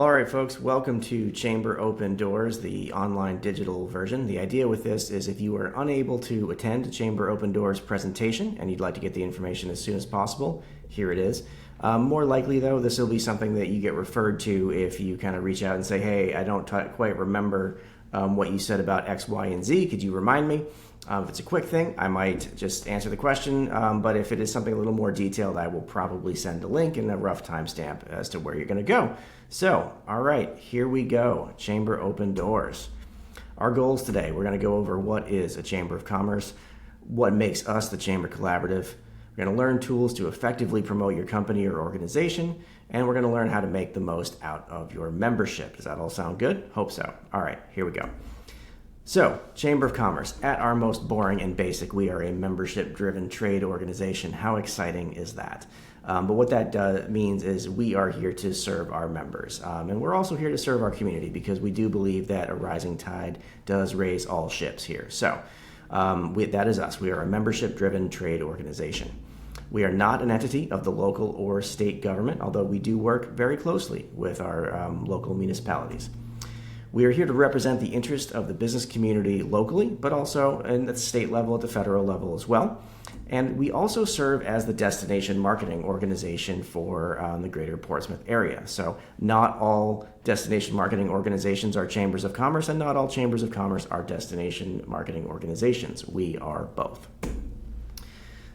All right, folks, welcome to Chamber Open Doors, the online digital version. The idea with this is if you are unable to attend a Chamber Open Doors presentation and you'd like to get the information as soon as possible, here it is. More likely, though, this will be something that you get referred to if you kind of reach out and say, hey, I don't quite remember what you said about X, Y, and Z. Could you remind me? If it's a quick thing, I might just answer the question, but if it is something a little more detailed, I will probably send a link and a rough timestamp as to where you're going to go. So, all right, here we go. Chamber Open Doors. Our goals today, we're going to go over what is a Chamber of Commerce, what makes us the Chamber Collaborative. We're going to learn tools to effectively promote your company or organization, and we're going to learn how to make the most out of your membership. Does that all sound good? Hope so. All right, here we go. So, Chamber of Commerce, at our most boring and basic, we are a membership-driven trade organization. How exciting is that? But what that means is we are here to serve our members. And we're also here to serve our community because we do believe that a rising tide does raise all ships here. So, that is us. We are a membership-driven trade organization. We are not an entity of the local or state government, although we do work very closely with our local municipalities. We are here to represent the interest of the business community locally, but also at the state level, at the federal level as well. And we also serve as the destination marketing organization for the greater Portsmouth area. So not all destination marketing organizations are chambers of commerce, and not all chambers of commerce are destination marketing organizations. We are both.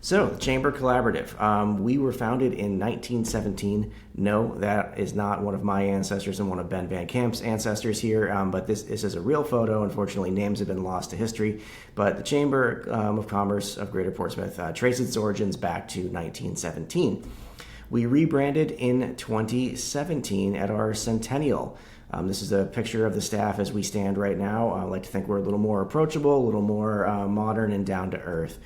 So, the Chamber Collaborative. We were founded in 1917. No, that is not one of my ancestors and one of Ben Van Kamp's ancestors here, but this is a real photo. Unfortunately, names have been lost to history. But the Chamber of Commerce of Greater Portsmouth traces its origins back to 1917. We rebranded in 2017 at our centennial. This is a picture of the staff as we stand right now. I like to think we're a little more approachable, a little more modern and down to earth.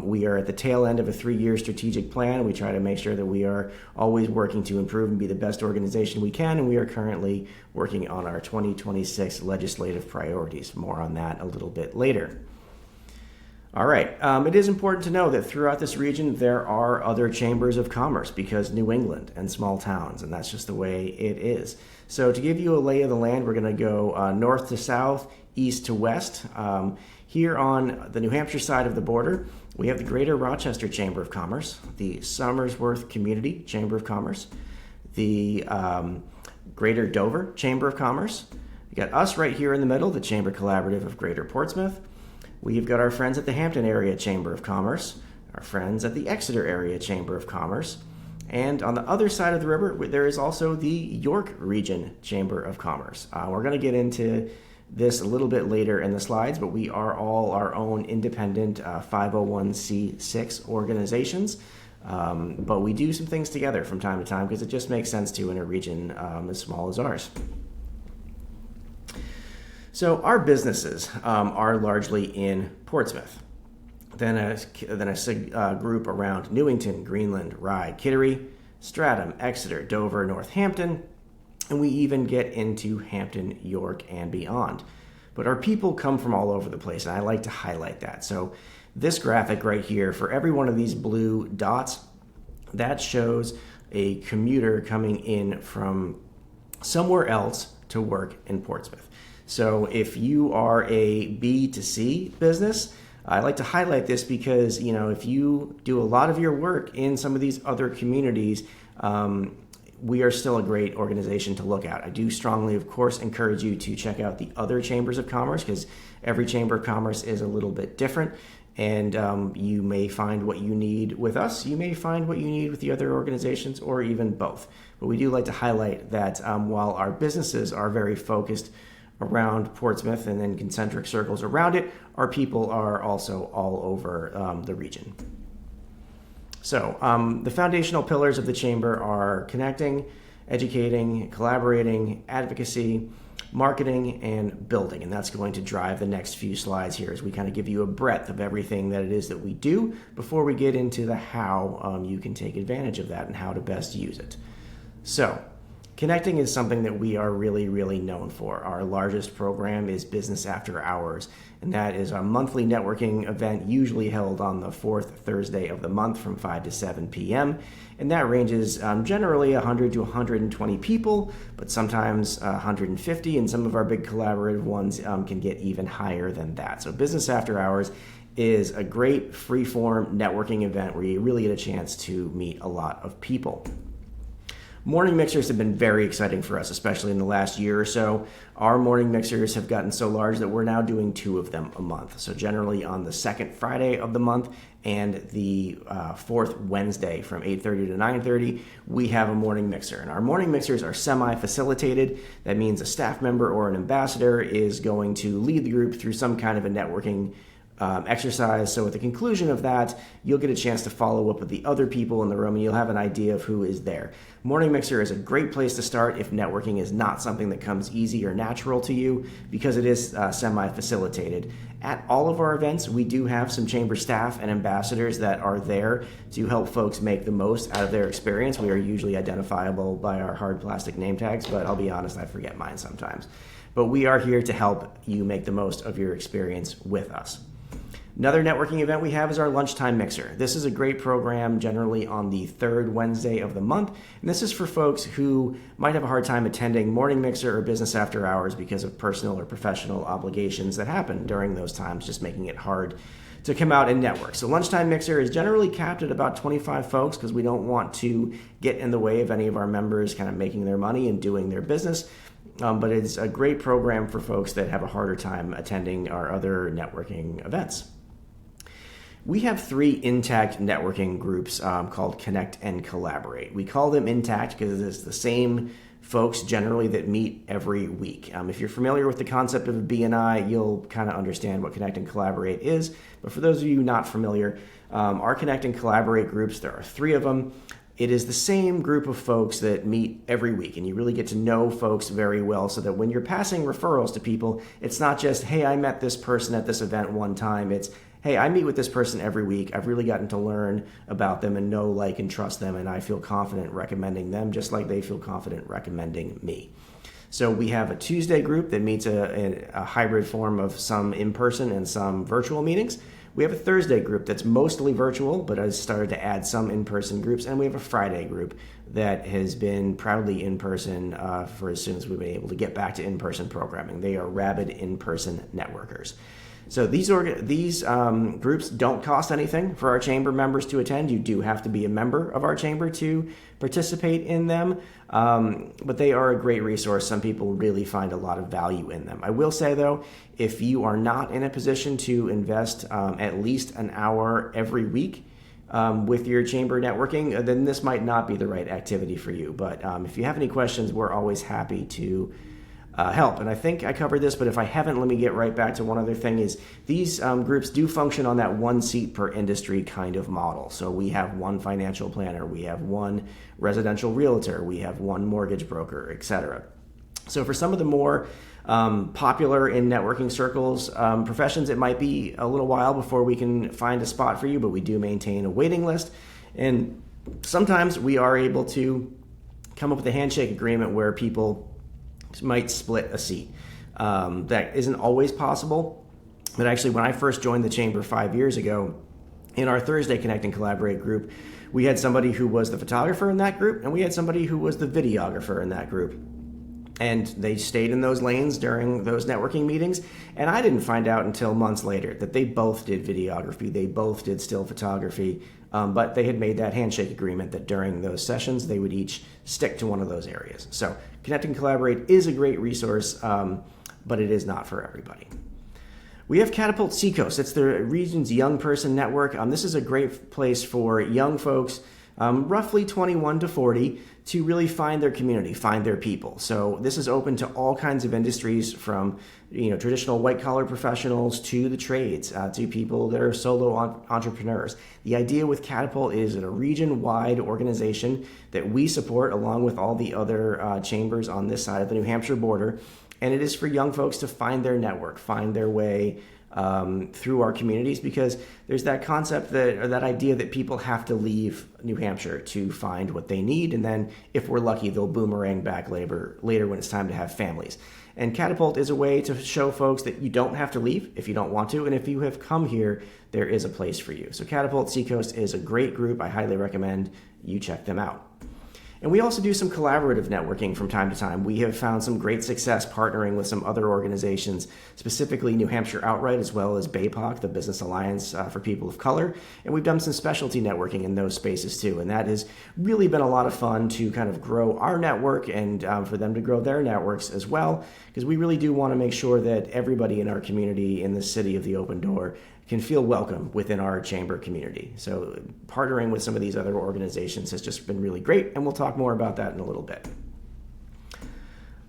We are at the tail end of a 3-year strategic plan. We try to make sure that we are always working to improve and be the best organization we can, and we are currently working on our 2026 legislative priorities. More on that a little bit later. All right, it is important to know that throughout this region there are other chambers of commerce because New England and small towns, and that's just the way it is. So to give you a lay of the land, we're going to go north to south, east to west. Here on the New Hampshire side of the border, we have the Greater Rochester Chamber of Commerce, the Somersworth Community Chamber of Commerce, the Greater Dover Chamber of Commerce. You got us right here in the middle, the Chamber Collaborative of Greater Portsmouth. We've got our friends at the Hampton Area Chamber of Commerce, our friends at the Exeter Area Chamber of Commerce, and on the other side of the river, there is also the York Region Chamber of Commerce. We're going to get into this a little bit later in the slides, but we are all our own independent 501c6 organizations. But we do some things together from time to time because it just makes sense to in a region as small as ours. So our businesses are largely in Portsmouth. Then a group around Newington, Greenland, Rye, Kittery, Stratham, Exeter, Dover, Northampton, and we even get into Hampton, York, and beyond. But our people come from all over the place, and I like to highlight that. So this graphic right here, for every one of these blue dots, that shows a commuter coming in from somewhere else to work in Portsmouth. So if you are a B to C business, I like to highlight this because, if you do a lot of your work in some of these other communities, we are still a great organization to look at. I do strongly, of course, encourage you to check out the other chambers of commerce because every chamber of commerce is a little bit different, and you may find what you need with us. You may find what you need with the other organizations, or even both. But we do like to highlight that while our businesses are very focused around Portsmouth and then concentric circles around it, our people are also all over the region. So the foundational pillars of the chamber are connecting, educating, collaborating, advocacy, marketing, and building. And that's going to drive the next few slides here as we kind of give you a breadth of everything that it is that we do before we get into the how you can take advantage of that and how to best use it. So Connecting is something that we are really, really known for. Our largest program is Business After Hours, and that is a monthly networking event usually held on the fourth Thursday of the month from 5 to 7 p.m. And that ranges generally 100 to 120 people, but sometimes 150, and some of our big collaborative ones can get even higher than that. So Business After Hours is a great free-form networking event where you really get a chance to meet a lot of people. Morning mixers have been very exciting for us, especially in the last year or so. Our morning mixers have gotten so large that we're now doing 2 of them a month. So generally on the second Friday of the month and the fourth Wednesday from 8:30 to 9:30, we have a morning mixer. And our morning mixers are semi-facilitated. That means a staff member or an ambassador is going to lead the group through some kind of a networking exercise. So at the conclusion of that, you'll get a chance to follow up with the other people in the room and you'll have an idea of who is there. Morning Mixer is a great place to start if networking is not something that comes easy or natural to you, because it is semi-facilitated. At all of our events, we do have some chamber staff and ambassadors that are there to help folks make the most out of their experience. We are usually identifiable by our hard plastic name tags, but I'll be honest, I forget mine sometimes. But we are here to help you make the most of your experience with us. Another networking event we have is our Lunchtime Mixer. This is a great program generally on the third Wednesday of the month, and this is for folks who might have a hard time attending Morning Mixer or Business After Hours because of personal or professional obligations that happen during those times, just making it hard to come out and network. So Lunchtime Mixer is generally capped at about 25 folks because we don't want to get in the way of any of our members kind of making their money and doing their business. But it's a great program for folks that have a harder time attending our other networking events. We have 3 intact networking groups called Connect and Collaborate. We call them intact because it's the same folks generally that meet every week. If you're familiar with the concept of a BNI, you'll kind of understand what Connect and Collaborate is. But for those of you not familiar, our Connect and Collaborate groups, there are 3 of them. It is the same group of folks that meet every week, and you really get to know folks very well so that when you're passing referrals to people, it's not just, hey, I met this person at this event one time. It's, hey, I meet with this person every week. I've really gotten to learn about them and know, like, and trust them, and I feel confident recommending them just like they feel confident recommending me. So we have a Tuesday group that meets a hybrid form of some in-person and some virtual meetings. We have a Thursday group that's mostly virtual, but has started to add some in-person groups. And we have a Friday group that has been proudly in-person for as soon as we've been able to get back to in-person programming. They are rabid in-person networkers. So these groups don't cost anything for our chamber members to attend. You do have to be a member of our chamber to participate in them, but they are a great resource. Some people really find a lot of value in them. I will say, though, if you are not in a position to invest at least an hour every week with your chamber networking, then this might not be the right activity for you. But if you have any questions, we're always happy to help. And I think I covered this, but if I haven't, let me get right back to one other thing is these groups do function on that one seat per industry kind of model. So we have one financial planner, we have one residential realtor, we have one mortgage broker, etc. So for some of the more popular in networking circles professions, it might be a little while before we can find a spot for you, but we do maintain a waiting list. And sometimes we are able to come up with a handshake agreement where people might split a seat. That isn't always possible, but actually when I first joined the chamber 5 years ago, in our Thursday Connect and Collaborate group, we had somebody who was the photographer in that group, and we had somebody who was the videographer in that group. And they stayed in those lanes during those networking meetings, and I didn't find out until months later that they both did videography, they both did still photography, but they had made that handshake agreement that during those sessions they would each stick to one of those areas. So Connect and Collaborate is a great resource, but it is not for everybody. We have Catapult Seacoast. It's the region's young person network. This is a great place for young folks, roughly 21 to 40, to really find their community, find their people. So this is open to all kinds of industries, from traditional white-collar professionals to the trades, to people that are solo entrepreneurs. The idea with Catapult is a region-wide organization that we support along with all the other chambers on this side of the New Hampshire border. And it is for young folks to find their network, find their way through our communities, because there's that concept or that idea that people have to leave New Hampshire to find what they need, and then if we're lucky, they'll boomerang back later when it's time to have families. And Catapult is a way to show folks that you don't have to leave if you don't want to, and if you have come here, there is a place for you. So Catapult Seacoast is a great group. I highly recommend you check them out. And we also do some collaborative networking from time to time. We have found some great success partnering with some other organizations, specifically New Hampshire Outright, as well as BAPOC, the Business Alliance for People of Color. And we've done some specialty networking in those spaces too. And that has really been a lot of fun to kind of grow our network and for them to grow their networks as well, because we really do want to make sure that everybody in our community in the city of the Open Door can feel welcome within our chamber community. So partnering with some of these other organizations has just been really great, and we'll talk more about that in a little bit.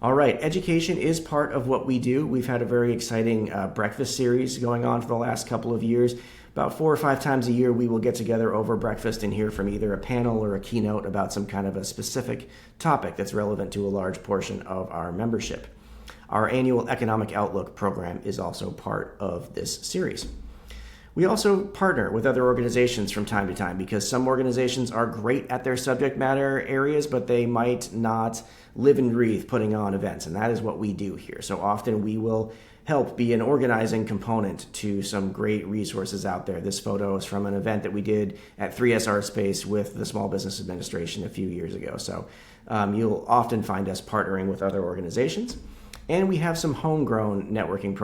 All right, education is part of what we do. We've had a very exciting breakfast series going on for the last couple of years. About 4 or 5 times a year, we will get together over breakfast and hear from either a panel or a keynote about some kind of a specific topic that's relevant to a large portion of our membership. Our annual Economic Outlook program is also part of this series. We also partner with other organizations from time to time, because some organizations are great at their subject matter areas, but they might not live and breathe putting on events, and that is what we do here. So often we will help be an organizing component to some great resources out there. This photo is from an event that we did at 3SR Space with the Small Business Administration a few years ago. So you'll often find us partnering with other organizations. And we have some homegrown networking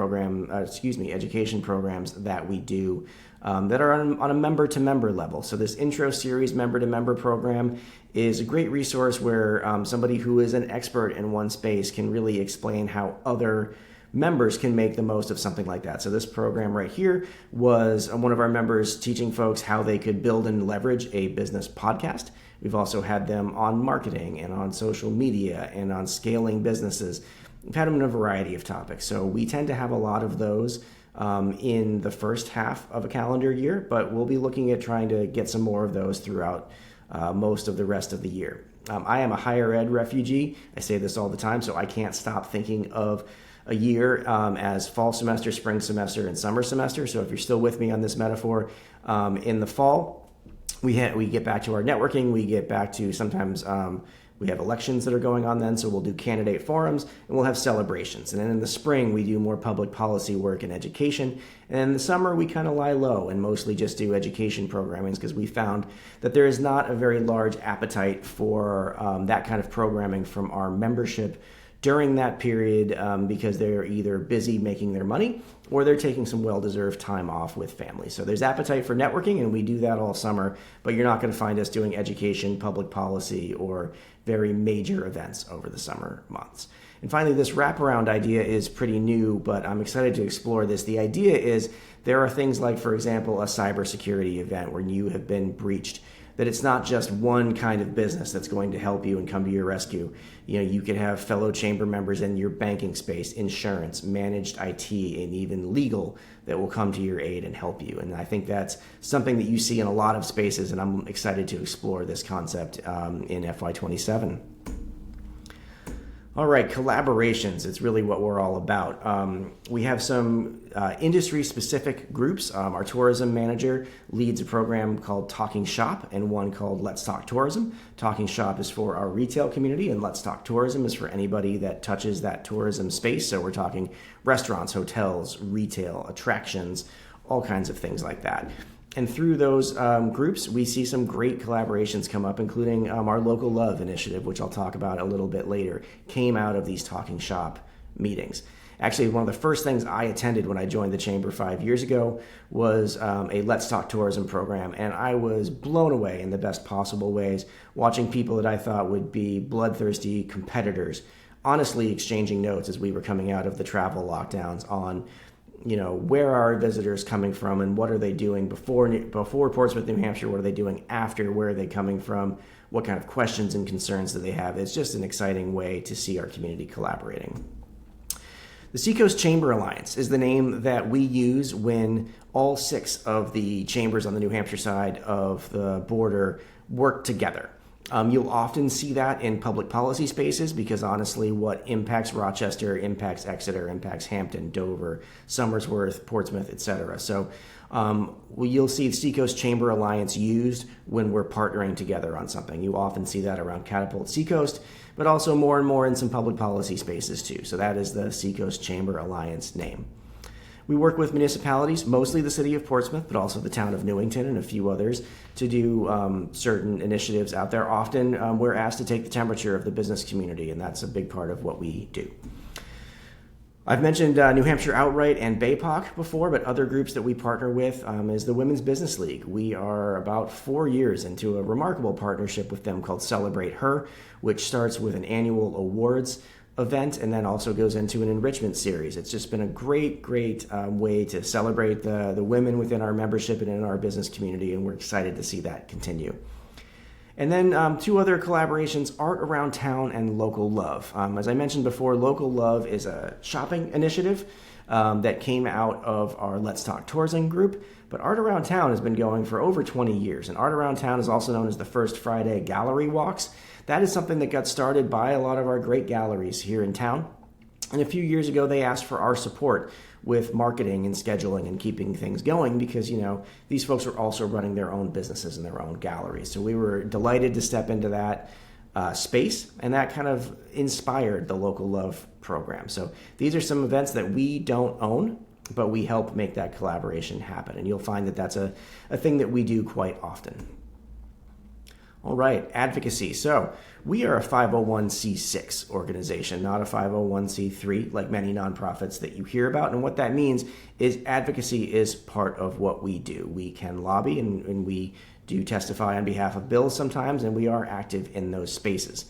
education programs that we do that are on a member-to-member level. So this intro series member-to-member program is a great resource where somebody who is an expert in one space can really explain how other members can make the most of something like that. So this program right here was one of our members teaching folks how they could build and leverage a business podcast. We've also had them on marketing and on social media and on scaling businesses. We've had them in a variety of topics. So we tend to have a lot of those in the first half of a calendar year, but we'll be looking at trying to get some more of those throughout most of the rest of the year. I am a higher ed refugee. I say this all the time, so I can't stop thinking of a year as fall semester, spring semester, and summer semester. So if you're still with me on this metaphor, in the fall, we get back to our networking. We get back to sometimes we have elections that are going on then, so we'll do candidate forums and we'll have celebrations. And then in the spring, we do more public policy work and education. And in the summer, we kind of lie low and mostly just do education programming, because we found that there is not a very large appetite for that kind of programming from our membership during that period, because they're either busy making their money or they're taking some well-deserved time off with family. So there's appetite for networking, and we do that all summer, but you're not going to find us doing education, public policy, or very major events over the summer months. And finally, this wraparound idea is pretty new, but I'm excited to explore this. The idea is there are things like, for example, a cybersecurity event where you have been breached, that it's not just one kind of business that's going to help you and come to your rescue. You could have fellow chamber members in your banking space, insurance, managed IT, and even legal that will come to your aid and help you. And I think that's something that you see in a lot of spaces, and I'm excited to explore this concept in FY27. All right, collaborations. It's really what we're all about. We have some industry-specific groups. Our tourism manager leads a program called Talking Shop and one called Let's Talk Tourism. Talking Shop is for our retail community, and Let's Talk Tourism is for anybody that touches that tourism space. So we're talking restaurants, hotels, retail, attractions, all kinds of things like that. And through those groups, we see some great collaborations come up, including our Local Love initiative, which I'll talk about a little bit later, came out of these Talking Shop meetings. Actually, one of the first things I attended when I joined the Chamber 5 years ago was a Let's Talk Tourism program, and I was blown away in the best possible ways, watching people that I thought would be bloodthirsty competitors honestly exchanging notes as we were coming out of the travel lockdowns on where are visitors coming from and what are they doing before Portsmouth, New Hampshire? What are they doing after? Where are they coming from? What kind of questions and concerns do they have? It's just an exciting way to see our community collaborating. The Seacoast Chamber Alliance is the name that we use when all 6 of the chambers on the New Hampshire side of the border work together. You'll often see that in public policy spaces because honestly, what impacts Rochester impacts Exeter, impacts Hampton, Dover, Somersworth, Portsmouth, etc. So you'll see the Seacoast Chamber Alliance used when we're partnering together on something. You often see that around Catapult Seacoast, but also more and more in some public policy spaces too. So that is the Seacoast Chamber Alliance name. We work with municipalities, mostly the city of Portsmouth, but also the town of Newington and a few others, to do certain initiatives out there. Often we're asked to take the temperature of the business community, and that's a big part of what we do. I've mentioned New Hampshire Outright and BAPOC before, but other groups that we partner with is the Women's Business League. We are about 4 years into a remarkable partnership with them called Celebrate Her, which starts with an annual awards event and then also goes into an enrichment series. It's just been a great way to celebrate the women within our membership and in our business community, and we're excited to see that continue. And then 2 other collaborations, Art Around Town and Local Love. As I mentioned before, Local Love is a shopping initiative that came out of our Let's Talk Tourism group, but Art Around Town has been going for over 20 years, and Art Around Town is also known as the First Friday Gallery Walks. That is something that got started by a lot of our great galleries here in town. And a few years ago, they asked for our support with marketing and scheduling and keeping things going because, these folks are also running their own businesses and their own galleries. So we were delighted to step into that space, and that kind of inspired the Local Love program. So these are some events that we don't own, but we help make that collaboration happen. And you'll find that that's a thing that we do quite often. All right, advocacy. So we are a 501c6 organization, not a 501c3 like many nonprofits that you hear about. And what that means is advocacy is part of what we do. We can lobby and we do testify on behalf of bills sometimes, and we are active in those spaces.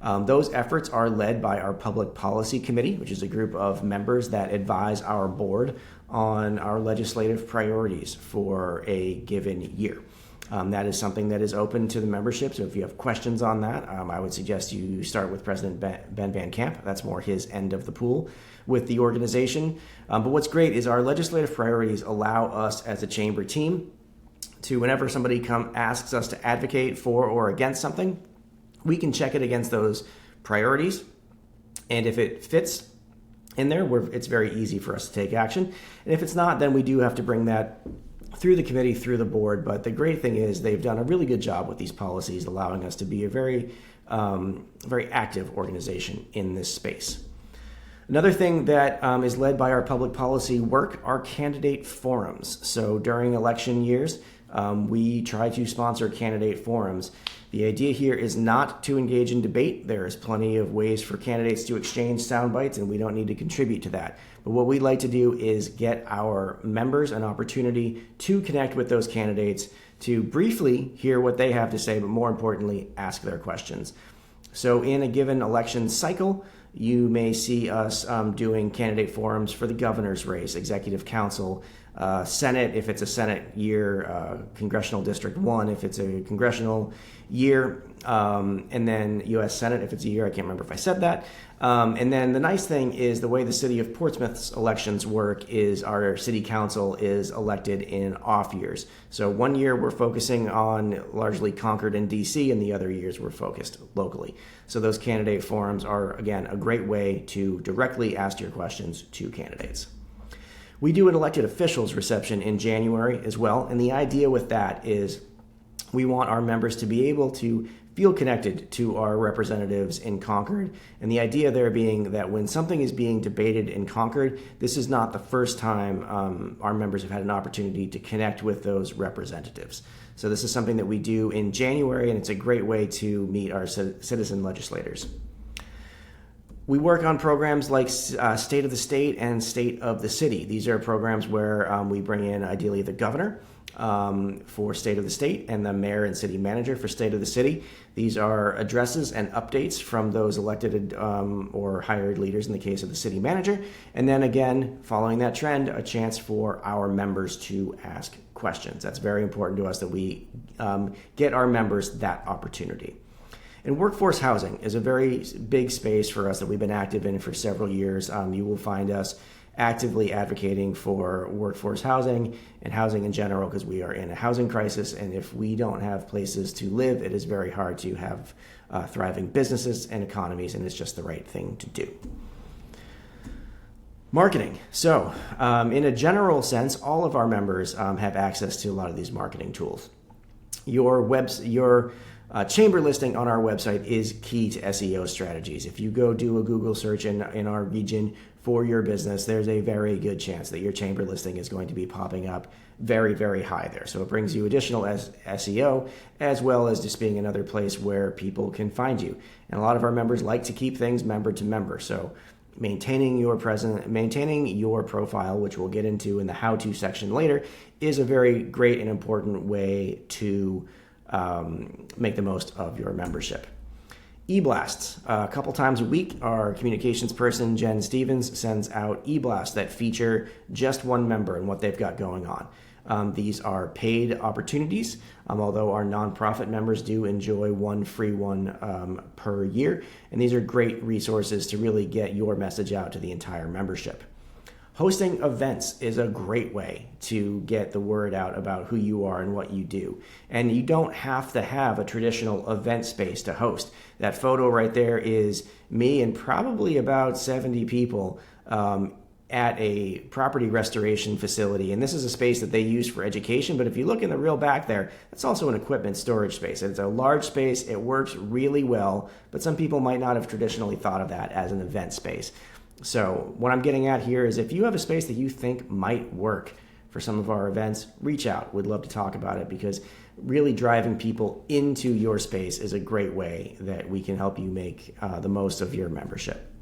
Those efforts are led by our Public Policy Committee, which is a group of members that advise our board on our legislative priorities for a given year. That is something that is open to the membership, so if you have questions on that, I would suggest you start with President Ben Van Camp. That's more his end of the pool with the organization. But what's great is our legislative priorities allow us as a chamber team to, whenever somebody asks us to advocate for or against something, we can check it against those priorities, and if it fits in there, it's very easy for us to take action. And if it's not, then we do have to bring that through the committee, through the board. But the great thing is they've done a really good job with these policies, allowing us to be a very active organization in this space. Another thing that is led by our public policy work are candidate forums. So during election years, we try to sponsor candidate forums. The idea here is not to engage in debate. There is plenty of ways for candidates to exchange sound bites, and we don't need to contribute to that. But what we'd like to do is get our members an opportunity to connect with those candidates, to briefly hear what they have to say, but more importantly, ask their questions. So in a given election cycle, you may see us doing candidate forums for the governor's race, executive council, Senate, if it's a Senate year, Congressional District 1, if it's a congressional year, and then U.S. Senate, if it's a year. I can't remember if I said that. And then the nice thing is the way the city of Portsmouth's elections work is our city council is elected in off years. So one year we're focusing on largely Concord and D.C., and the other years we're focused locally. So those candidate forums are, again, a great way to directly ask your questions to candidates. We do an elected officials reception in January as well, and the idea with that is we want our members to be able to feel connected to our representatives in Concord, and the idea there being that when something is being debated in Concord, this is not the first time our members have had an opportunity to connect with those representatives. So this is something that we do in January, and it's a great way to meet our citizen legislators. We work on programs like State of the State and State of the City. These are programs where we bring in ideally the governor for State of the State and the mayor and city manager for State of the City. These are addresses and updates from those elected or hired leaders in the case of the city manager. And then again, following that trend, a chance for our members to ask questions. That's very important to us that we get our members that opportunity. And workforce housing is a very big space for us that we've been active in for several years. You will find us actively advocating for workforce housing and housing in general, because we are in a housing crisis, and if we don't have places to live, it is very hard to have thriving businesses and economies, and it's just the right thing to do. Marketing. So in a general sense, all of our members have access to a lot of these marketing tools. Your chamber listing on our website is key to SEO strategies. If you go do a Google search in our region for your business, there's a very good chance that your chamber listing is going to be popping up very, very high there. So it brings you additional SEO, as well as just being another place where people can find you. And a lot of our members like to keep things member to member. So maintaining your profile, which we'll get into in the how-to section later, is a very great and important way to make the most of your membership. E-blasts. A couple times a week, our communications person, Jen Stevens, sends out e-blasts that feature just one member and what they've got going on. These are paid opportunities, although our nonprofit members do enjoy one free one per year. And these are great resources to really get your message out to the entire membership. Hosting events is a great way to get the word out about who you are and what you do. And you don't have to have a traditional event space to host. That photo right there is me and probably about 70 people at a property restoration facility. And this is a space that they use for education. But if you look in the real back there, that's also an equipment storage space. It's a large space. It works really well. But some people might not have traditionally thought of that as an event space. So what I'm getting at here is if you have a space that you think might work for some of our events, reach out. We'd love to talk about it, because really driving people into your space is a great way that we can help you make the most of your membership.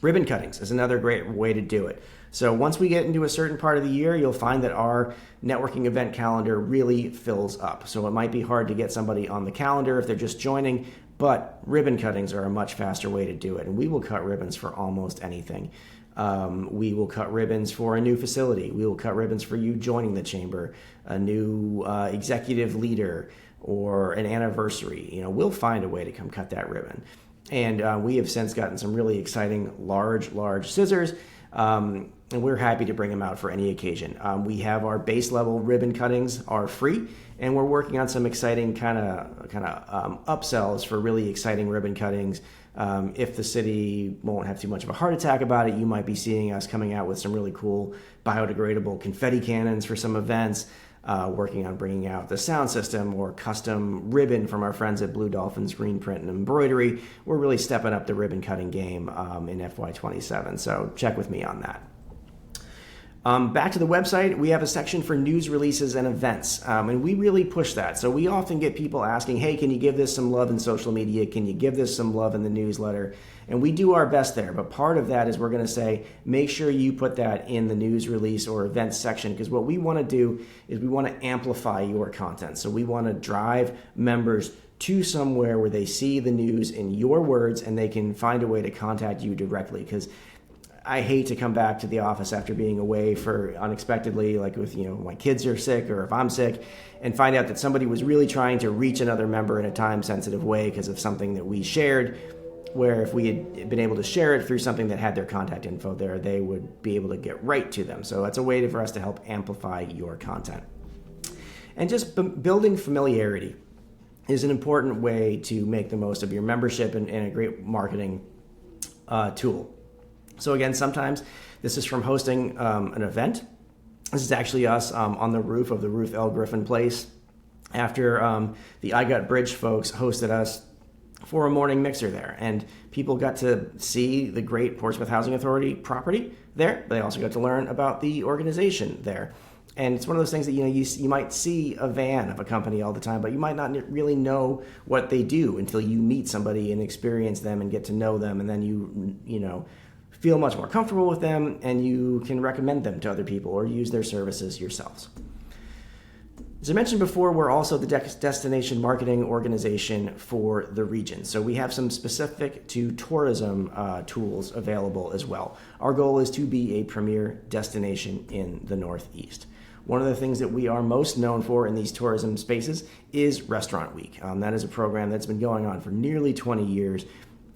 Ribbon cuttings is another great way to do it. So once we get into a certain part of the year, you'll find that our networking event calendar really fills up. So it might be hard to get somebody on the calendar if they're just joining, but ribbon cuttings are a much faster way to do it. And we will cut ribbons for almost anything. We will cut ribbons for a new facility. We will cut ribbons for you joining the chamber, a new executive leader, or an anniversary. We'll find a way to come cut that ribbon. And we have since gotten some really exciting large scissors, and we're happy to bring them out for any occasion. We have our base level ribbon cuttings are free, and we're working on some exciting kind of upsells for really exciting ribbon cuttings. If the city won't have too much of a heart attack about it, you might be seeing us coming out with some really cool biodegradable confetti cannons for some events. Working on bringing out the sound system or custom ribbon from our friends at Blue Dolphin Screen Print and Embroidery. We're really stepping up the ribbon cutting game in FY27, so check with me on that. Back to the website, we have a section for news releases and events, and we really push that. So we often get people asking, hey, can you give this some love in social media? Can you give this some love in the newsletter? And we do our best there, but part of that is we're going to say, make sure you put that in the news release or events section, because what we want to do is we want to amplify your content. So we want to drive members to somewhere where they see the news in your words and they can find a way to contact you directly, because I hate to come back to the office after being away for unexpectedly, like with, my kids are sick or if I'm sick, and find out that somebody was really trying to reach another member in a time-sensitive way because of something that we shared, where if we had been able to share it through something that had their contact info there, they would be able to get right to them. So that's a way for us to help amplify your content. And just building familiarity is an important way to make the most of your membership and a great marketing tool. So again, sometimes this is from hosting an event. This is actually us on the roof of the Ruth L. Griffin Place after the I Got Bridge folks hosted us for a morning mixer there. And people got to see the great Portsmouth Housing Authority property there. They also got to learn about the organization there. And it's one of those things that, you might see a van of a company all the time, but you might not really know what they do until you meet somebody and experience them and get to know them. And then you feel much more comfortable with them, and you can recommend them to other people or use their services yourselves. As I mentioned before, we're also the destination marketing organization for the region. So we have some specific to tourism tools available as well. Our goal is to be a premier destination in the Northeast. One of the things that we are most known for in these tourism spaces is Restaurant Week. That is a program that's been going on for nearly 20 years.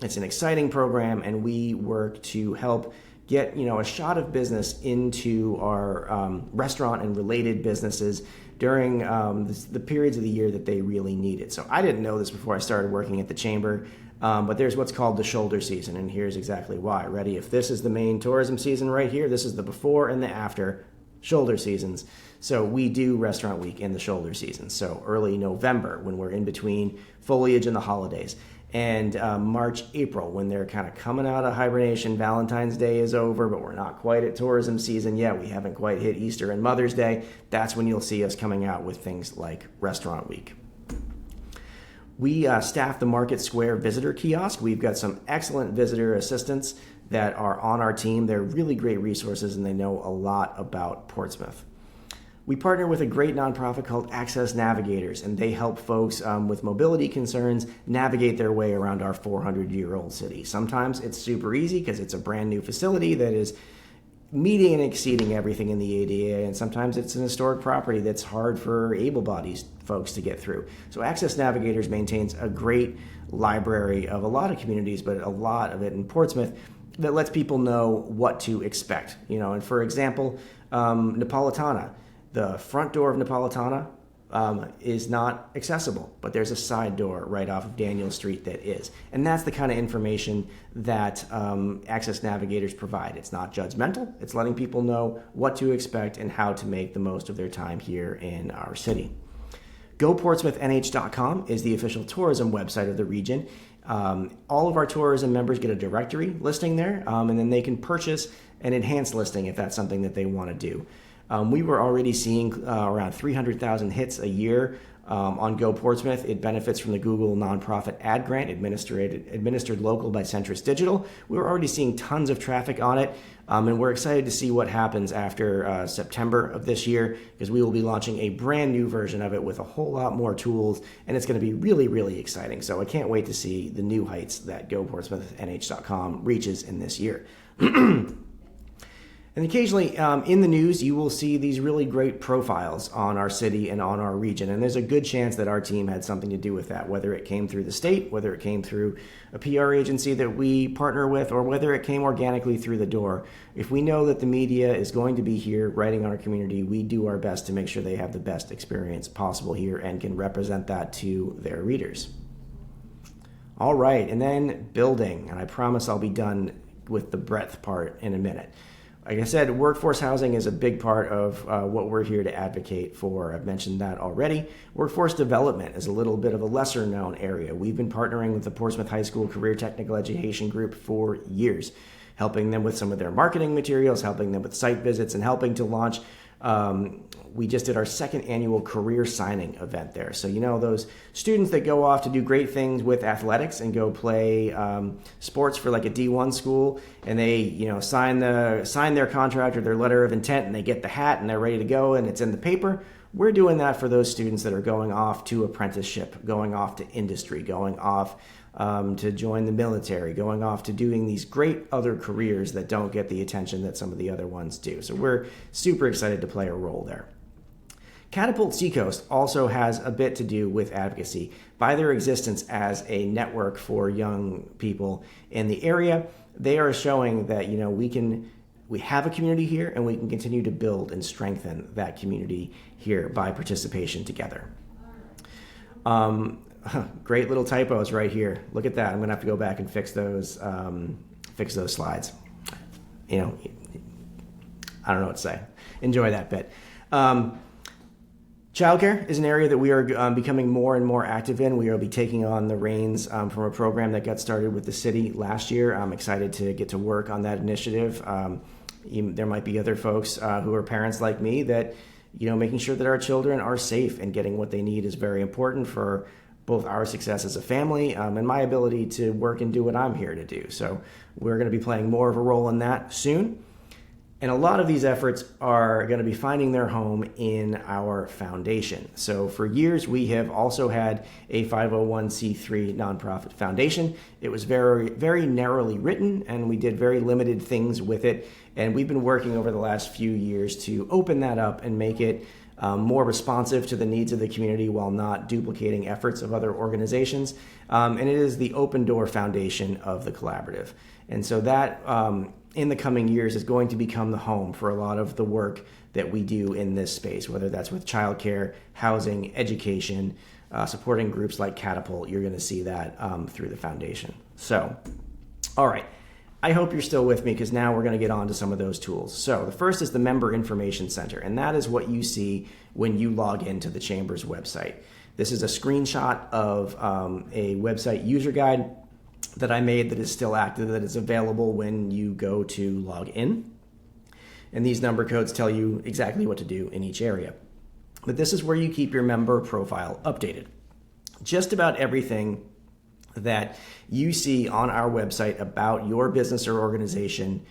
It's an exciting program, and we work to help get a shot of business into our restaurant and related businesses during the periods of the year that they really need it. So I didn't know this before I started working at the Chamber, but there's what's called the shoulder season, and here's exactly why. Ready? If this is the main tourism season right here, this is the before and the after shoulder seasons. So we do Restaurant Week in the shoulder season. So early November, when we're in between foliage and the holidays, and March, April, when they're kind of coming out of hibernation. Valentine's Day is over, but we're not quite at tourism season yet. We haven't quite hit Easter and Mother's Day. That's when you'll see us coming out with things like Restaurant Week. We staff the Market Square visitor kiosk. We've got some excellent visitor assistants that are on our team. They're really great resources, and they know a lot about Portsmouth. We partner with a great nonprofit called Access Navigators, and they help folks with mobility concerns navigate their way around our 400-year-old city. Sometimes it's super easy because it's a brand new facility that is meeting and exceeding everything in the ADA, and sometimes it's an historic property that's hard for able-bodied folks to get through. So Access Navigators maintains a great library of a lot of communities, but a lot of it in Portsmouth, that lets people know what to expect. And for example, Napolitana. The front door of Napolitana is not accessible, but there's a side door right off of Daniel Street that is. And that's the kind of information that Access Navigators provide. It's not judgmental. It's letting people know what to expect and how to make the most of their time here in our city. GoPortsmouthNH.com is the official tourism website of the region. All of our tourism members get a directory listing there, and then they can purchase an enhanced listing if that's something that they want to do. We were already seeing around 300,000 hits a year on Go Portsmouth. It benefits from the Google nonprofit ad grant administered local by Centris Digital. We were already seeing tons of traffic on it, and we're excited to see what happens after September of this year, because we will be launching a brand new version of it with a whole lot more tools, and it's going to be really, really exciting. So I can't wait to see the new heights that GoPortsmouthNH.com reaches in this year. And occasionally in the news, you will see these really great profiles on our city and on our region. And there's a good chance that our team had something to do with that, whether it came through the state, whether it came through a PR agency that we partner with, or whether it came organically through the door. If we know that the media is going to be here writing on our community, we do our best to make sure they have the best experience possible here and can represent that to their readers. All right, and then building. And I promise I'll be done with the breadth part in a minute. Like I said, workforce housing is a big part of what we're here to advocate for. I've mentioned that already. Workforce development is a little bit of a lesser known area. We've been partnering with the Portsmouth High School Career Technical Education Group for years, helping them with some of their marketing materials, helping them with site visits, and helping to launch. We just did our second annual career signing event there. So, those students that go off to do great things with athletics and go play sports for like a D1 school, and they, sign their contract or their letter of intent, and they get the hat and they're ready to go and it's in the paper. We're doing that for those students that are going off to apprenticeship, going off to industry, going off to join the military, going off to doing these great other careers that don't get the attention that some of the other ones do. So we're super excited to play a role there. Catapult Seacoast also has a bit to do with advocacy. By their existence as a network for young people in the area, they are showing that we have a community here, and we can continue to build and strengthen that community here by participation together. Great little typos right here. Look at that. I'm going to have to go back and fix those slides. I don't know what to say. Enjoy that bit. Childcare is an area that we are becoming more and more active in. We will be taking on the reins from a program that got started with the city last year. I'm excited to get to work on that initiative. There might be other folks who are parents like me that, making sure that our children are safe and getting what they need is very important for both our success as a family and my ability to work and do what I'm here to do. So we're going to be playing more of a role in that soon. And a lot of these efforts are going to be finding their home in our foundation. So for years, we have also had a 501c3 nonprofit foundation. It was very, very narrowly written, and we did very limited things with it. And we've been working over the last few years to open that up and make it more responsive to the needs of the community while not duplicating efforts of other organizations. And it is the Open Door Foundation of the Collaborative. And so that in the coming years is going to become the home for a lot of the work that we do in this space, whether that's with childcare, housing, education, supporting groups like Catapult. You're going to see that through the foundation. So, all right. I hope you're still with me, because now we're going to get on to some of those tools. So the first is the Member Information Center, and that is what you see when you log into the Chamber's website. This is a screenshot of a website user guide that I made that is still active, that is available when you go to log in. And these number codes tell you exactly what to do in each area. But this is where you keep your member profile updated. Just about everything that you see on our website about your business or organization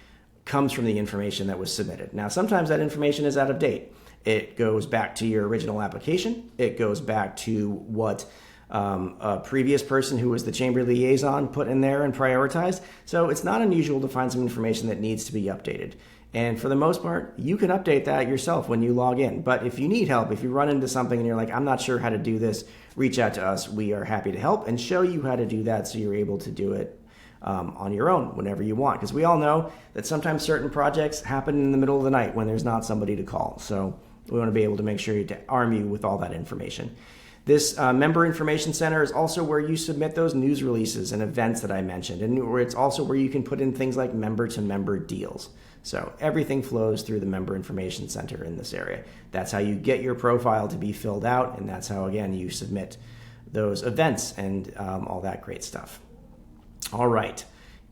comes from the information that was submitted. Now, sometimes that information is out of date. It goes back to your original application. It goes back to what a previous person who was the chamber liaison put in there and prioritized. So it's not unusual to find some information that needs to be updated. And for the most part, you can update that yourself when you log in. But if you need help, if you run into something and you're like, I'm not sure how to do this, reach out to us. We are happy to help and show you how to do that so you're able to do it on your own whenever you want. Because we all know that sometimes certain projects happen in the middle of the night when there's not somebody to call. So we want to be able to make sure to arm you with all that information. This Member Information Center is also where you submit those news releases and events that I mentioned. And it's also where you can put in things like member-to-member deals. So everything flows through the Member Information Center in this area. That's how you get your profile to be filled out, and that's how, again, you submit those events and all that great stuff. All right.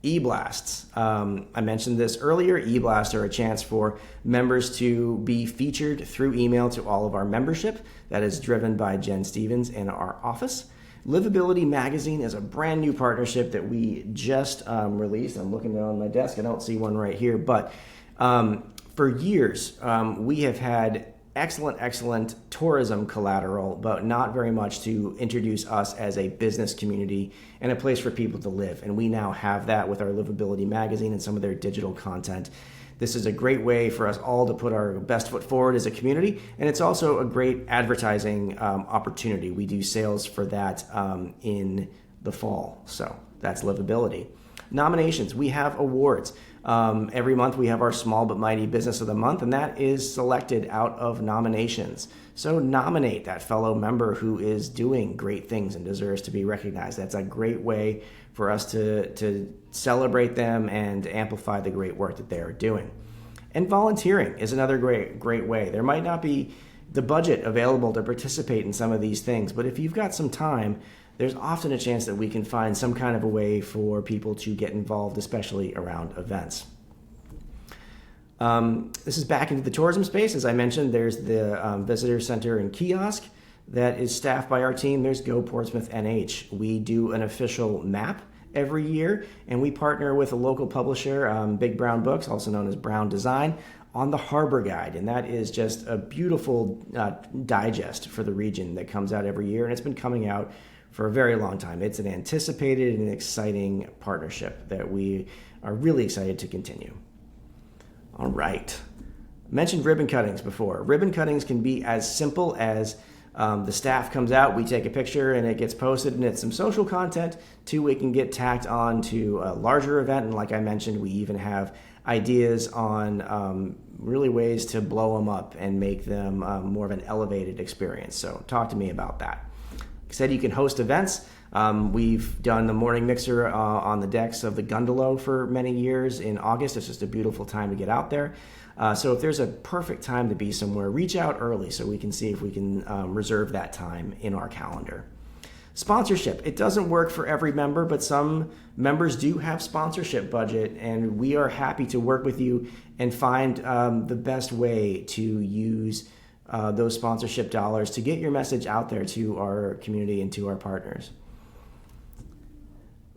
E-blasts. I mentioned this earlier. E-blasts are a chance for members to be featured through email to all of our membership. That is driven by Jen Stevens in our office. Livability Magazine is a brand new partnership that we just released. I'm looking down on my desk. I don't see one right here. But for years, we have had excellent tourism collateral, but not very much to introduce us as a business community and a place for people to live. And we now have that with our Livability Magazine and some of their digital content. This is a great way for us all to put our best foot forward as a community, and it's also a great advertising opportunity. We do sales for that in the fall, so that's Livability. Nominations, we have awards. Every month we have our Small But Mighty Business of the Month, and that is selected out of nominations. So nominate that fellow member who is doing great things and deserves to be recognized. That's a great way for us to celebrate them and amplify the great work that they are doing. And volunteering is another great way. There might not be the budget available to participate in some of these things, but if you've got some time, there's often a chance that we can find some kind of a way for people to get involved, especially around events. This is back into the tourism space. As I mentioned, there's the visitor center and kiosk that is staffed by our team. There's Go Portsmouth NH. We do an official map every year, and we partner with a local publisher, Big Brown Books, also known as Brown Design, on the Harbor Guide. And that is just a beautiful digest for the region that comes out every year, and it's been coming out for a very long time. It's an anticipated and exciting partnership that we are really excited to continue. All right. I mentioned ribbon cuttings before. Ribbon cuttings can be as simple as the staff comes out, we take a picture and it gets posted and it's some social content, to it can get tacked on to a larger event. And like I mentioned, we even have ideas on really ways to blow them up and make them more of an elevated experience. So talk to me about that. Like I said, you can host events. We've done the morning mixer on the decks of the Gundalo for many years in August. It's just a beautiful time to get out there. So if there's a perfect time to be somewhere, reach out early so we can see if we can reserve that time in our calendar. Sponsorship. It doesn't work for every member, but some members do have sponsorship budget, and we are happy to work with you and find the best way to use those sponsorship dollars to get your message out there to our community and to our partners.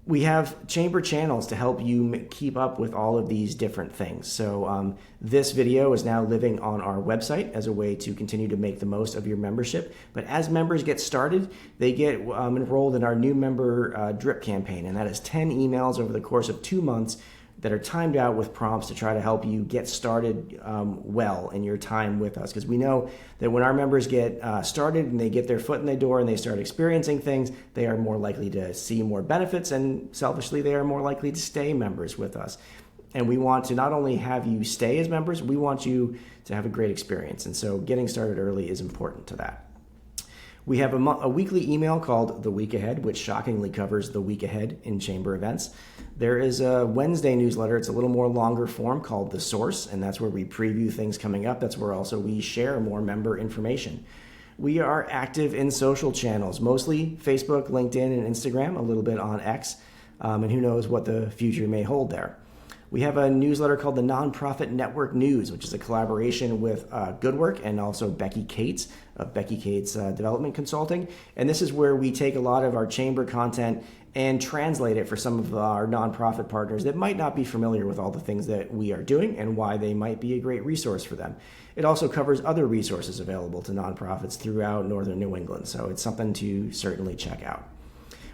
We have chamber channels to help you keep up with all of these different things. So this video is now living on our website as a way to continue to make the most of your membership. But as members get started, they get enrolled in our new member drip campaign. And that is 10 emails over the course of 2 months that are timed out with prompts to try to help you get started well in your time with us. Because we know that when our members get started and they get their foot in the door and they start experiencing things, they are more likely to see more benefits, and selfishly, they are more likely to stay members with us. And we want to not only have you stay as members, we want you to have a great experience. And so getting started early is important to that. We have a weekly email called The Week Ahead, which shockingly covers the week ahead in chamber events. There is a Wednesday newsletter. It's a little more longer form called The Source, and that's where we preview things coming up. That's where also we share more member information. We are active in social channels, mostly Facebook, LinkedIn, and Instagram, a little bit on X, and who knows what the future may hold there. We have a newsletter called the Nonprofit Network News, which is a collaboration with Good Work and also Becky Cates of Becky Cates Development Consulting. And this is where we take a lot of our chamber content and translate it for some of our nonprofit partners that might not be familiar with all the things that we are doing and why they might be a great resource for them. It also covers other resources available to nonprofits throughout northern New England, so it's something to certainly check out.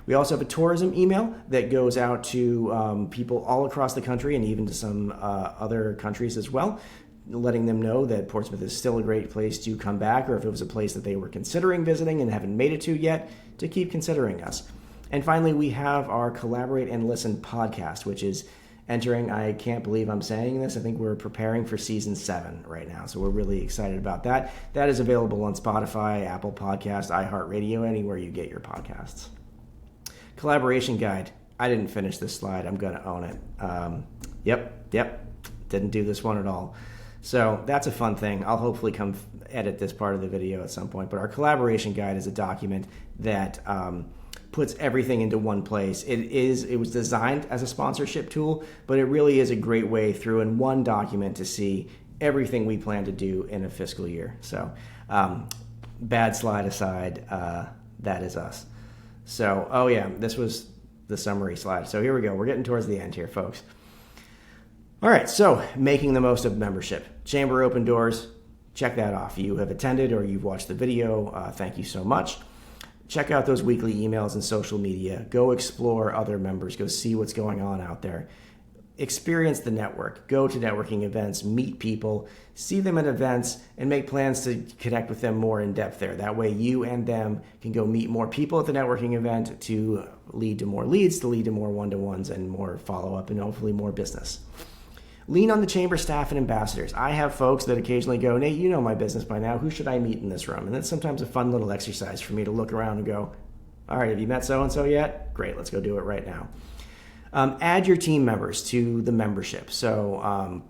We also have a tourism email that goes out to people all across the country and even to some other countries as well, letting them know that Portsmouth is still a great place to come back, or if it was a place that they were considering visiting and haven't made it to yet, to keep considering us. And finally, we have our Collaborate and Listen podcast, which is entering, I can't believe I'm saying this, I think we're preparing for season 7 right now, so we're really excited about that. That is available on Spotify, Apple Podcasts, iHeartRadio, anywhere you get your podcasts. Collaboration guide. I didn't finish this slide. I'm going to own it. Yep. Didn't do this one at all. So that's a fun thing. I'll hopefully come edit this part of the video at some point. But our collaboration guide is a document that puts everything into one place. It was designed as a sponsorship tool, but it really is a great way through in one document to see everything we plan to do in a fiscal year. So bad slide aside, that is us. So, oh yeah, this was the summary slide. So here we go. We're getting towards the end here, folks. All right, so making the most of membership. Chamber open doors, check that off. You have attended or you've watched the video. Thank you so much. Check out those weekly emails and social media. Go explore other members. Go see what's going on out there. Experience the network. Go to networking events, meet people, see them at events, and make plans to connect with them more in depth there. That way you and them can go meet more people at the networking event to lead to more leads, to lead to more one-to-ones and more follow-up and hopefully more business. Lean on the chamber staff and ambassadors. I have folks that occasionally go, Nate, you know my business by now. Who should I meet in this room? And that's sometimes a fun little exercise for me to look around and go, all right, have you met so-and-so yet? Great, let's go do it right now. Add your team members to the membership. So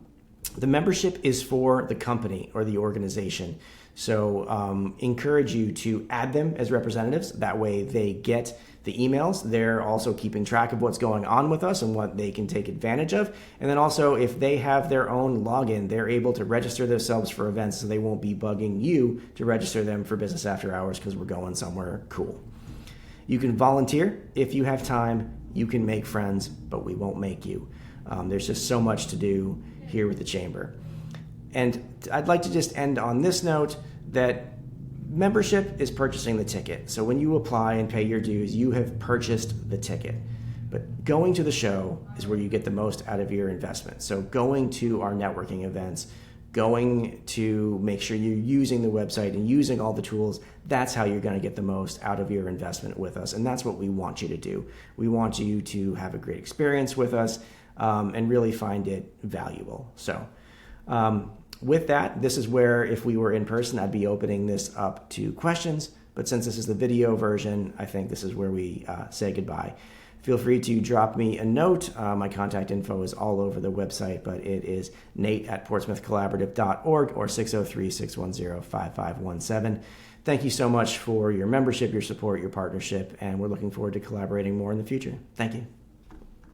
the membership is for the company or the organization. So encourage you to add them as representatives. That way they get the emails. They're also keeping track of what's going on with us and what they can take advantage of. And then also if they have their own login, they're able to register themselves for events so they won't be bugging you to register them for business after hours because we're going somewhere cool. You can volunteer if you have time. You can make friends, but we won't make you. There's just so much to do here with the chamber. And I'd like to just end on this note that membership is purchasing the ticket. So when you apply and pay your dues, you have purchased the ticket. But going to the show is where you get the most out of your investment. So going to our networking events, going to make sure you're using the website and using all the tools, that's how you're going to get the most out of your investment with us. And that's what we want you to do. We want you to have a great experience with us and really find it valuable. So with that, this is where if we were in person, I'd be opening this up to questions. But since this is the video version, I think this is where we say goodbye. Feel free to drop me a note. My contact info is all over the website, but it is nate@portsmouthcollaborative.org or 603-610-5517. Thank you so much for your membership, your support, your partnership, and we're looking forward to collaborating more in the future. Thank you.